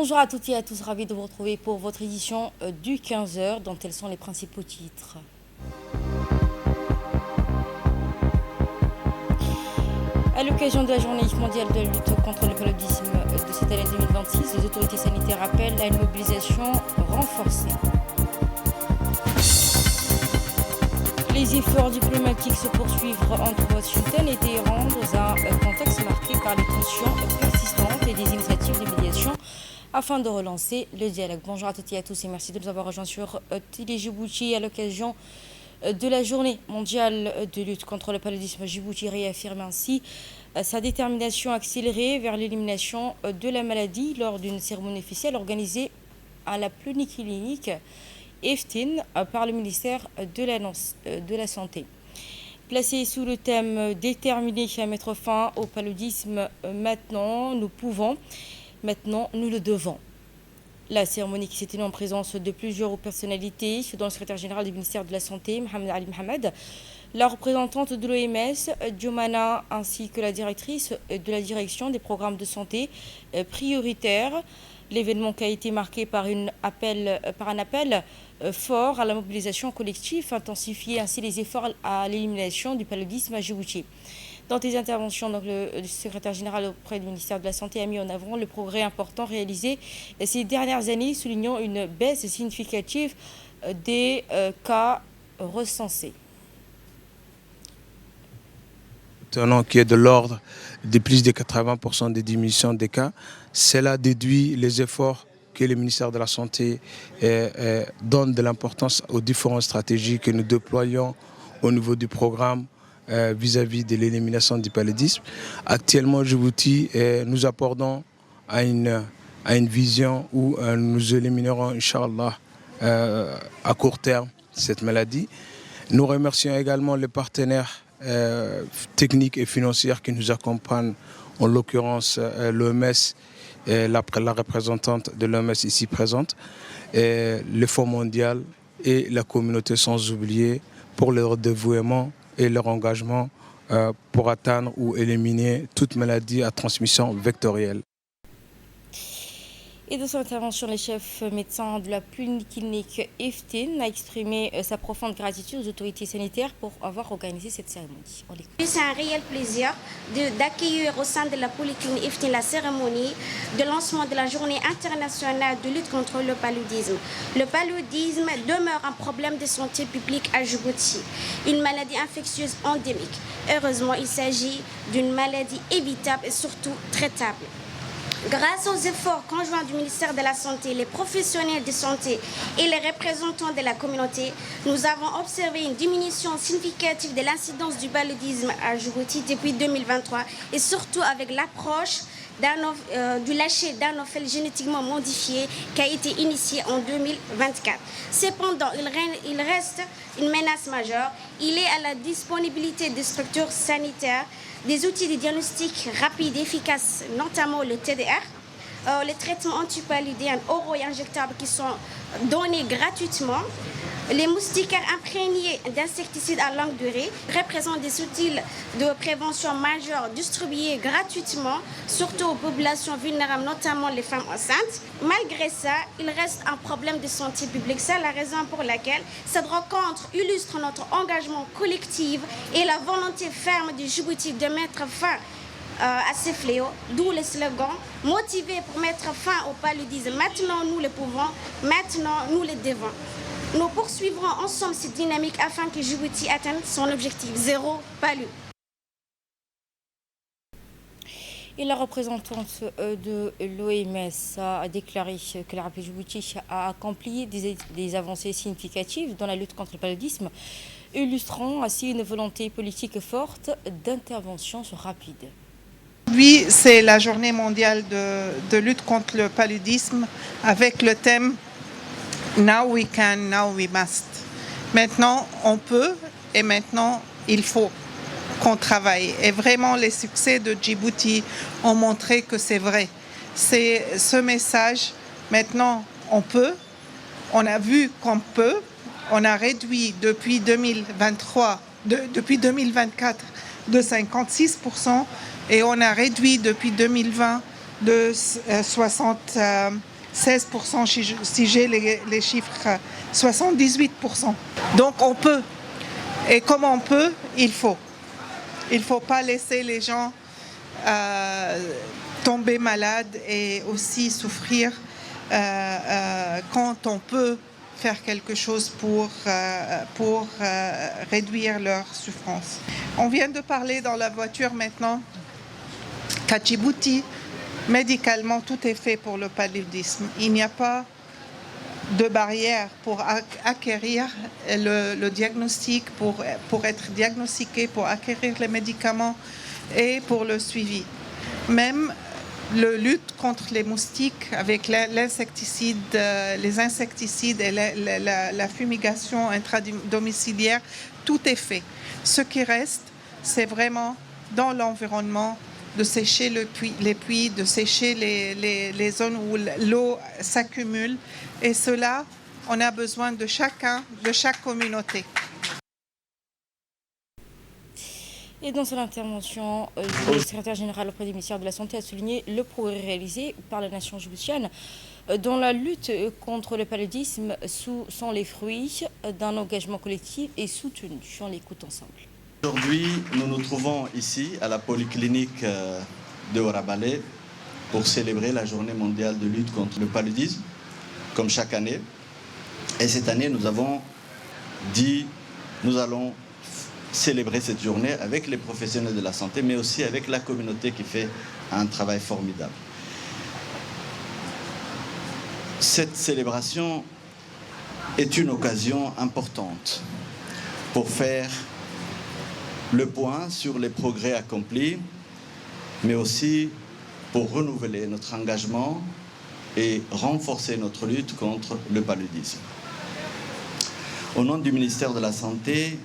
Bonjour à toutes et à tous, ravi de vous retrouver pour votre édition du 15h, dont tels sont les principaux titres. À l'occasion de la journée mondiale de lutte contre le paludisme de cette année 2026, les autorités sanitaires appellent à une mobilisation renforcée. Les efforts diplomatiques se poursuivent entre Washington et Téhéran dans un contexte marqué par les tensions persistantes et des initiatives de médiation afin de relancer le dialogue. Bonjour à toutes et à tous et merci de nous avoir rejoints sur Télé Djibouti à l'occasion de la journée mondiale de lutte contre le paludisme. Djibouti réaffirme ainsi sa détermination accélérée vers l'élimination de la maladie lors d'une cérémonie officielle organisée à la polyclinique Iftin par le ministère de la Santé. Placé sous le thème « Déterminé à mettre fin au paludisme, maintenant nous pouvons, maintenant nous le devons ». La cérémonie qui s'est tenue en présence de plusieurs personnalités, dont le secrétaire général du ministère de la Santé, Mohamed Ali Mohamed, la représentante de l'OMS, Jomana, ainsi que la directrice de la direction des programmes de santé prioritaires. L'événement qui a été marqué par un appel fort à la mobilisation collective, intensifier ainsi les efforts à l'élimination du paludisme à Djibouti. Dans des interventions, donc, le secrétaire général auprès du ministère de la Santé a mis en avant le progrès important réalisé ces dernières années, soulignant une baisse significative des cas recensés. Qui est de l'ordre de plus de 80% des diminutions des cas. Cela déduit les efforts que le ministère de la Santé donne de l'importance aux différentes stratégies que nous déployons au niveau du programme vis-à-vis de l'élimination du paludisme. Actuellement, Djibouti, nous abordons à une vision où nous éliminerons, Inch'Allah, à court terme cette maladie. Nous remercions également les partenaires techniques et financières qui nous accompagnent, en l'occurrence l'OMS, la représentante de l'OMS ici présente, le Fonds mondial et la communauté sans oublier pour leur dévouement et leur engagement pour atteindre ou éliminer toute maladie à transmission vectorielle. Et dans son intervention, le chef médecin de la polyclinique Iftin a exprimé sa profonde gratitude aux autorités sanitaires pour avoir organisé cette cérémonie. C'est un réel plaisir d'accueillir au sein de la polyclinique Iftin la cérémonie de lancement de la journée internationale de lutte contre le paludisme. Le paludisme demeure un problème de santé publique à Djibouti, une maladie infectieuse endémique. Heureusement, il s'agit d'une maladie évitable et surtout traitable. Grâce aux efforts conjoints du ministère de la Santé, les professionnels de santé et les représentants de la communauté, nous avons observé une diminution significative de l'incidence du paludisme à Djibouti depuis 2023 et surtout avec l'approche du lâcher d'un ophèle génétiquement modifié qui a été initié en 2024. Cependant, il reste une menace majeure. Il est à la disponibilité des structures sanitaires des outils de diagnostic rapide et efficaces, notamment le TDR, les traitements antipaludéens oraux et injectables qui sont donnés gratuitement. Les moustiquaires imprégnés d'insecticides à longue durée représentent des outils de prévention majeurs distribués gratuitement, surtout aux populations vulnérables, notamment les femmes enceintes. Malgré ça, il reste un problème de santé publique. C'est la raison pour laquelle cette rencontre illustre notre engagement collectif et la volonté ferme du Djibouti de mettre fin à ces fléaux, d'où le slogan « Motivés pour mettre fin au paludisme, maintenant nous le pouvons, maintenant nous le devons ». Nous poursuivrons ensemble cette dynamique afin que Djibouti atteigne son objectif zéro palu. Et la représentante de l'OMS a déclaré que la République Djibouti a accompli des avancées significatives dans la lutte contre le paludisme, illustrant ainsi une volonté politique forte d'intervention rapide. Oui, c'est la journée mondiale de lutte contre le paludisme avec le thème Now we can, now we must. Maintenant, on peut et maintenant, il faut qu'on travaille. Et vraiment, les succès de Djibouti ont montré que c'est vrai. C'est ce message, maintenant, on peut. On a vu qu'on peut. On a réduit depuis 2023, depuis 2024 de 56% et on a réduit depuis 2020 de 16% si j'ai les chiffres, 78%. Donc on peut. Et comme on peut, il faut. Il ne faut pas laisser les gens tomber malades et aussi souffrir quand on peut faire quelque chose pour réduire leur souffrance. On vient de parler dans la voiture maintenant qu'à Djibouti, médicalement, tout est fait pour le paludisme. Il n'y a pas de barrière pour acquérir le diagnostic, pour être diagnostiqué, pour acquérir les médicaments et pour le suivi. Même la lutte contre les moustiques avec l'insecticide, les insecticides et la fumigation intradomiciliaire, tout est fait. Ce qui reste, c'est vraiment dans l'environnement de sécher les puits, de sécher les zones où l'eau s'accumule. Et cela, on a besoin de chacun, de chaque communauté. Et dans son intervention, le secrétaire général auprès du ministère de la Santé a souligné le progrès réalisé par la nation djiboutienne dans la lutte contre le paludisme sont les fruits d'un engagement collectif et soutenu. On l'écoute ensemble. Aujourd'hui, nous nous trouvons ici à la polyclinique de Warabale pour célébrer la journée mondiale de lutte contre le paludisme, comme chaque année. Et cette année, nous avons dit, nous allons célébrer cette journée avec les professionnels de la santé, mais aussi avec la communauté qui fait un travail formidable. Cette célébration est une occasion importante pour faire le point sur les progrès accomplis, mais aussi pour renouveler notre engagement et renforcer notre lutte contre le paludisme. Au nom du ministère de la Santé,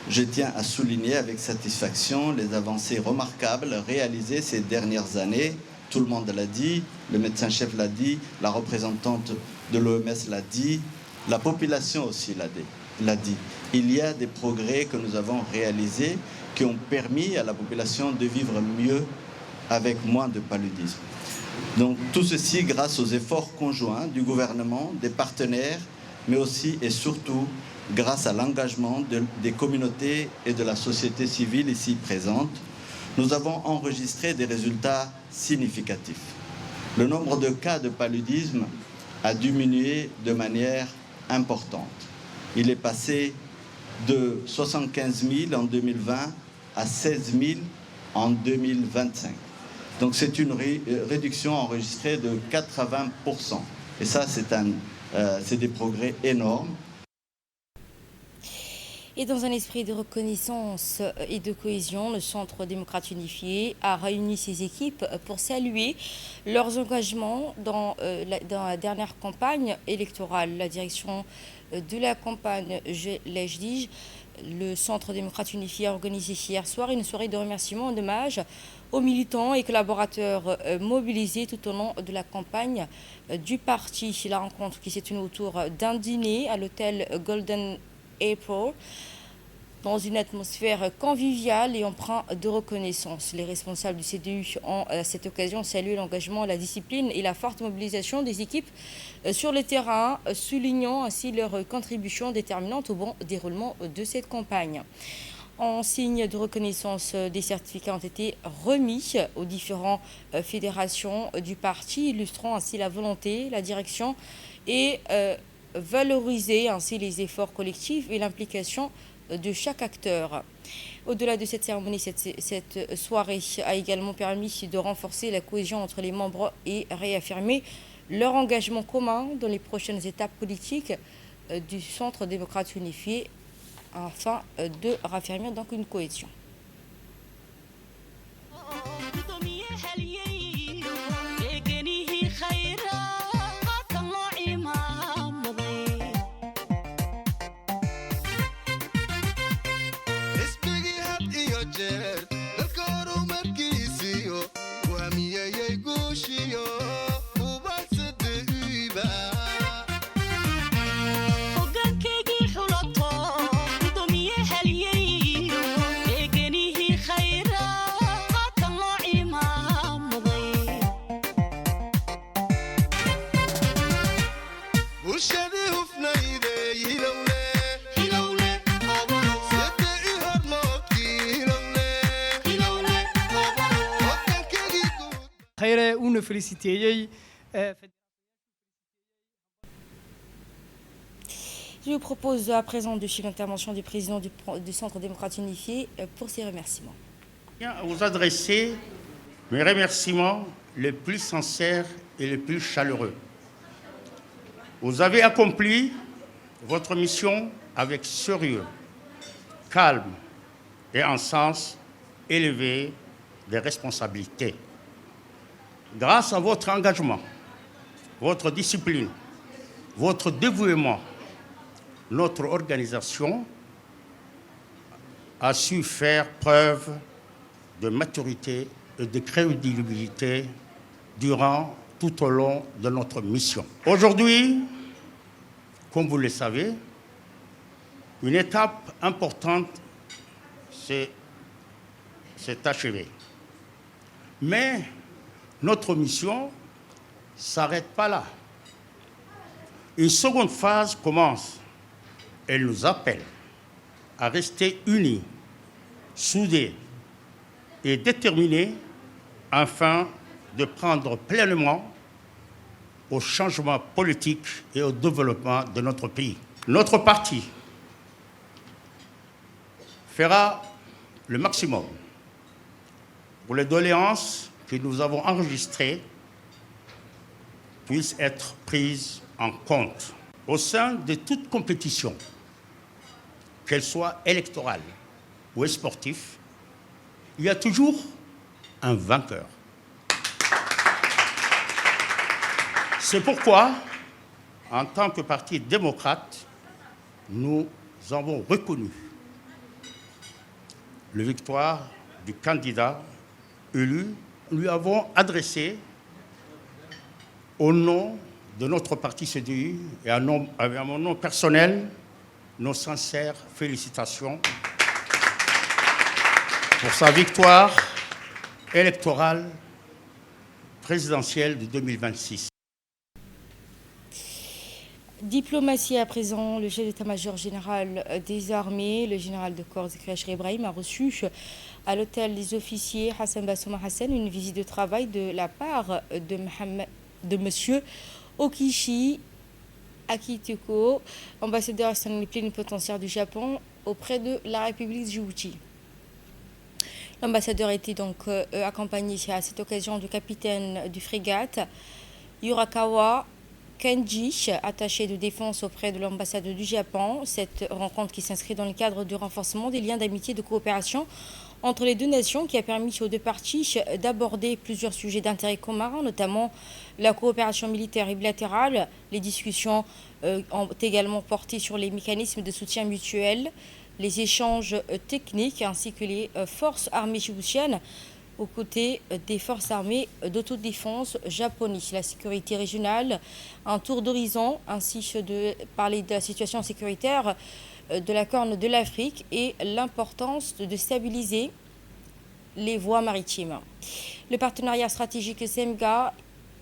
je tiens à souligner avec satisfaction les avancées remarquables réalisées ces dernières années. Tout le monde l'a dit, le médecin-chef l'a dit, la représentante de l'OMS l'a dit, la population aussi l'a dit. Il y a des progrès que nous avons réalisés qui ont permis à la population de vivre mieux avec moins de paludisme. Donc tout ceci grâce aux efforts conjoints du gouvernement, des partenaires, mais aussi et surtout grâce à l'engagement des communautés et de la société civile ici présente. Nous avons enregistré des résultats significatifs. Le nombre de cas de paludisme a diminué de manière importante. Il est passé de 75 000 en 2020 à 16 000 en 2025. Donc c'est une réduction enregistrée de 80%. Et ça, c'est des progrès énormes. Et dans un esprit de reconnaissance et de cohésion, le Centre démocrate unifié a réuni ses équipes pour saluer leurs engagements dans la dernière campagne électorale. La direction de la campagne Lejdige, le Centre démocrate unifié a organisé hier soir une soirée de remerciement et d'hommage aux militants et collaborateurs mobilisés tout au long de la campagne du parti. La rencontre qui s'est tenue autour d'un dîner à l'hôtel Golden April, dans une atmosphère conviviale et empreinte de reconnaissance. Les responsables du CDU ont à cette occasion salué l'engagement, la discipline et la forte mobilisation des équipes sur le terrain, soulignant ainsi leur contribution déterminante au bon déroulement de cette campagne. En signe de reconnaissance, des certificats ont été remis aux différentes fédérations du parti, illustrant ainsi la volonté, la direction et valoriser ainsi les efforts collectifs et l'implication de chaque acteur. Au-delà de cette cérémonie, cette soirée a également permis de renforcer la cohésion entre les membres et réaffirmer leur engagement commun dans les prochaines étapes politiques du Centre démocrate unifié afin de raffirmer donc une cohésion. Hogankeygi xulato, guddoomiye halyeeyo, khayre uuna féliciteeyey. Je vous propose à présent de suivre l'intervention du président du Centre démocratique unifié pour ses remerciements. Je tiens à vous adresser mes remerciements les plus sincères et les plus chaleureux. Vous avez accompli votre mission avec sérieux, calme et un sens élevé des responsabilités. Grâce à votre engagement, votre discipline, votre dévouement, notre organisation a su faire preuve de maturité et de crédibilité tout au long de notre mission. Aujourd'hui, comme vous le savez, une étape importante s'est achevée. Mais notre mission ne s'arrête pas là. Une seconde phase commence. Elle nous appelle à rester unis, soudés et déterminés afin de prendre pleinement au changement politique et au développement de notre pays. Notre parti fera le maximum pour les doléances que nous avons enregistrées puissent être prises en compte. Au sein de toute compétition, qu'elle soit électorale ou sportive, il y a toujours un vainqueur. C'est pourquoi, en tant que parti démocrate, nous avons reconnu la victoire du candidat élu. Nous lui avons adressé, au nom de notre parti CDU et à mon nom personnel, nos sincères félicitations pour sa victoire électorale présidentielle de 2026. Diplomatie à présent, le chef d'état-major général des armées, le général de corps Zakria Ibrahim, a reçu à l'hôtel des officiers Hassan Bassouma Hassan une visite de travail de la part de monsieur Okishi Akitoko, ambassadeur plénipotentiaire du Japon auprès de la République de Djibouti. L'ambassadeur était donc accompagné à cette occasion du capitaine du frégate Yurakawa Kenji, attaché de défense auprès de l'ambassade du Japon. Cette rencontre qui s'inscrit dans le cadre du renforcement des liens d'amitié et de coopération entre les deux nations, qui a permis aux deux parties d'aborder plusieurs sujets d'intérêt commun, notamment la coopération militaire et bilatérale. Les discussions ont également porté sur les mécanismes de soutien mutuel, les échanges techniques ainsi que les forces armées djiboutiennes aux côtés des forces armées d'autodéfense japonaises. La sécurité régionale, un tour d'horizon, ainsi de parler de la situation sécuritaire de la Corne de l'Afrique et l'importance de stabiliser les voies maritimes. Le partenariat stratégique SEMGA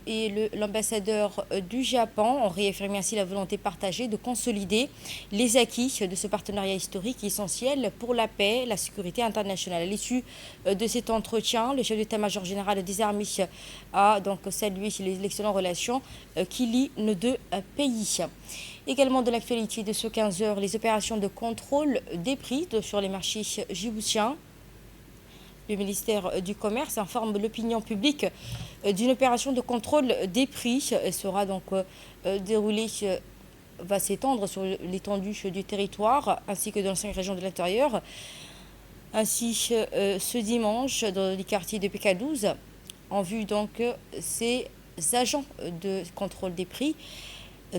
et l'ambassadeur du Japon ont réaffirmé ainsi la volonté partagée de consolider les acquis de ce partenariat historique essentiel pour la paix et la sécurité internationale. À l'issue de cet entretien, le chef d'état-major général des armées a donc salué l'excellente relation qui lie nos deux pays. Également de l'actualité de ce 15h, les opérations de contrôle des prix sur les marchés djiboutiens. Le ministère du Commerce informe l'opinion publique d'une opération de contrôle des prix. Elle sera donc déroulée, va s'étendre sur l'étendue du territoire ainsi que dans les 5 régions de l'intérieur. Ainsi, ce dimanche, dans les quartiers de PK12, en vue donc ces agents de contrôle des prix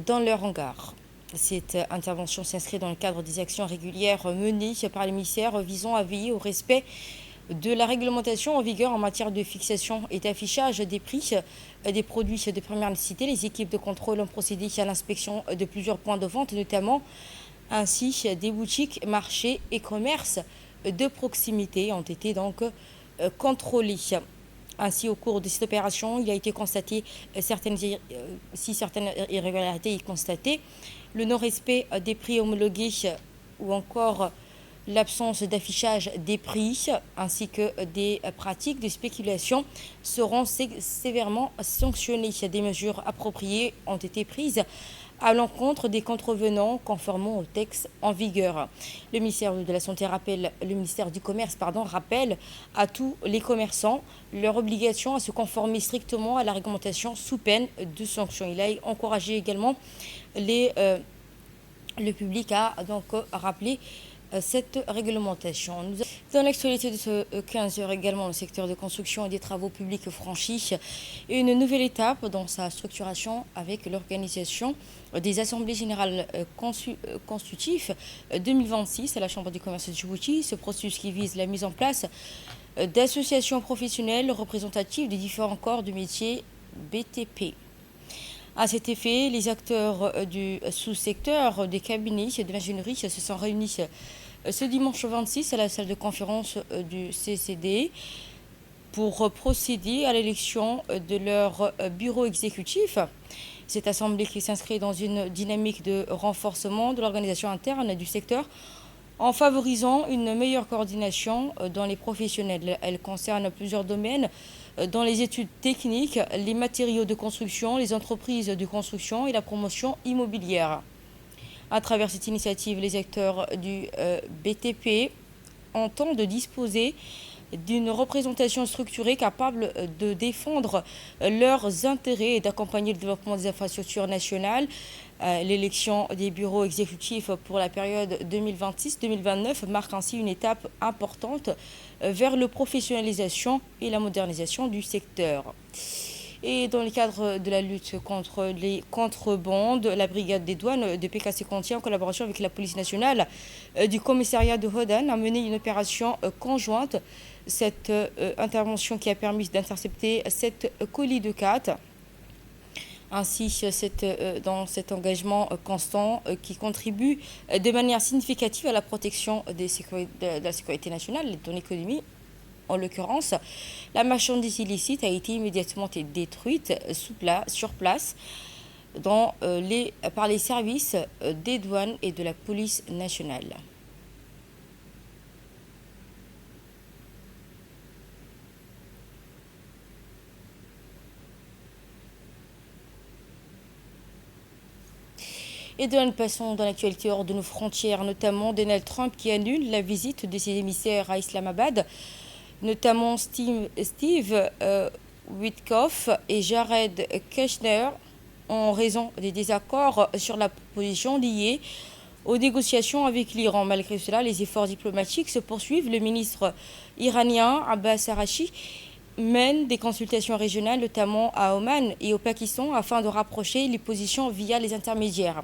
dans leur hangar. Cette intervention s'inscrit dans le cadre des actions régulières menées par le ministère visant à veiller au respect de la réglementation en vigueur en matière de fixation et d'affichage des prix des produits de première nécessité. Les équipes de contrôle ont procédé à l'inspection de plusieurs points de vente, notamment ainsi des boutiques, marchés et commerces de proximité ont été donc contrôlés. Ainsi, au cours de cette opération, il a été constaté certaines irrégularités constatées, le non-respect des prix homologués ou encore L'absence d'affichage des prix ainsi que des pratiques de spéculation seront sévèrement sanctionnées. Des mesures appropriées ont été prises à l'encontre des contrevenants conformément au texte en vigueur. Le ministère de la Santé le ministère du Commerce rappelle à tous les commerçants leur obligation à se conformer strictement à la réglementation sous peine de sanctions. Il a encouragé également le public à donc rappeler cette réglementation. Dans l'actualité de ce 15h également, le secteur de construction et des travaux publics franchit une nouvelle étape dans sa structuration avec l'organisation des assemblées générales constitutives 2026 à la Chambre du commerce de Djibouti. Ce processus qui vise la mise en place d'associations professionnelles représentatives des différents corps de métier BTP. À cet effet, les acteurs du sous-secteur des cabinets de l'ingénierie se sont réunis ce dimanche 26 à la salle de conférence du CCD pour procéder à l'élection de leur bureau exécutif. Cette assemblée qui s'inscrit dans une dynamique de renforcement de l'organisation interne du secteur en favorisant une meilleure coordination dans les professionnels. Elle concerne plusieurs domaines dans les études techniques, les matériaux de construction, les entreprises de construction et la promotion immobilière. À travers cette initiative, les acteurs du BTP entendent disposer d'une représentation structurée capable de défendre leurs intérêts et d'accompagner le développement des infrastructures nationales. L'élection des bureaux exécutifs pour la période 2026-2029 marque ainsi une étape importante vers la professionnalisation et la modernisation du secteur. Et dans le cadre de la lutte contre les contrebandes, la brigade des douanes de PKC-Conti, en collaboration avec la police nationale du commissariat de Hodan, a mené une opération conjointe. Cette intervention qui a permis d'intercepter 7 colis de 4. Ainsi, dans cet engagement constant qui contribue de manière significative à la protection de la sécurité nationale et de l'économie. En l'occurrence, la marchandise illicite a été immédiatement détruite sur place par les services des douanes et de la police nationale. Et passons dans l'actualité hors de nos frontières, notamment Donald Trump qui annule la visite de ses émissaires à Islamabad, notamment Steve Witkoff et Jared Kushner, en raison des désaccords sur la position liée aux négociations avec l'Iran. Malgré cela, les efforts diplomatiques se poursuivent. Le ministre iranien Abbas Araghchi mène des consultations régionales, notamment à Oman et au Pakistan, afin de rapprocher les positions via les intermédiaires.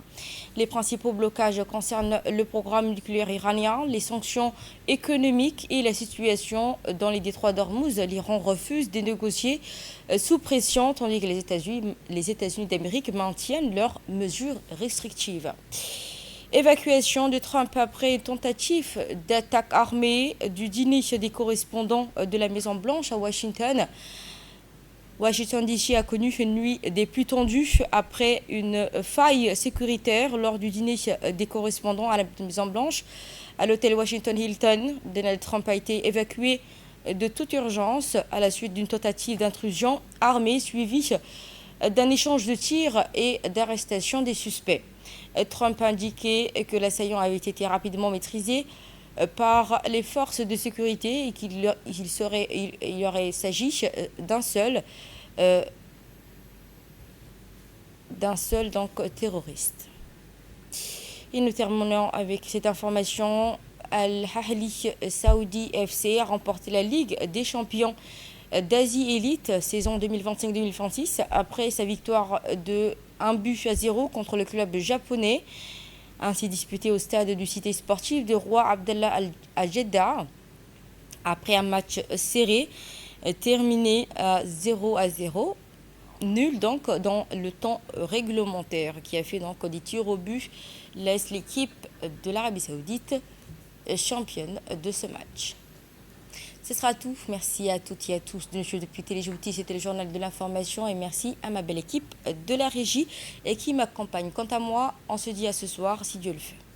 Les principaux blocages concernent le programme nucléaire iranien, les sanctions économiques et la situation dans les détroits d'Ormuz. L'Iran refuse de négocier sous pression, tandis que les États-Unis d'Amérique maintiennent leurs mesures restrictives. Évacuation de Trump après une tentative d'attaque armée du dîner des correspondants de la Maison-Blanche à Washington. Washington DC a connu une nuit des plus tendues après une faille sécuritaire lors du dîner des correspondants à la Maison-Blanche. À l'hôtel Washington Hilton, Donald Trump a été évacué de toute urgence à la suite d'une tentative d'intrusion armée suivie d'un échange de tirs et d'arrestation des suspects. Trump a indiqué que l'assaillant avait été rapidement maîtrisé par les forces de sécurité et qu'il aurait s'agi d'un seul donc terroriste. Et nous terminons avec cette information. Al-Ahli Saoudi FC a remporté la Ligue des champions d'Asie Élite saison 2025-2026 après sa victoire de 1-0 contre le club japonais, ainsi disputé au stade du cité sportif de Roi Abdallah à Jeddah. Après un match serré, terminé à 0-0, nul donc dans le temps réglementaire, qui a fait donc des tirs au but, laisse l'équipe de l'Arabie Saoudite championne de ce match. Ce sera tout. Merci à toutes et à tous de nous suivre depuis Télé-Djibouti. C'était le journal de l'information et merci à ma belle équipe de la régie et qui m'accompagne. Quant à moi, on se dit à ce soir si Dieu le veut.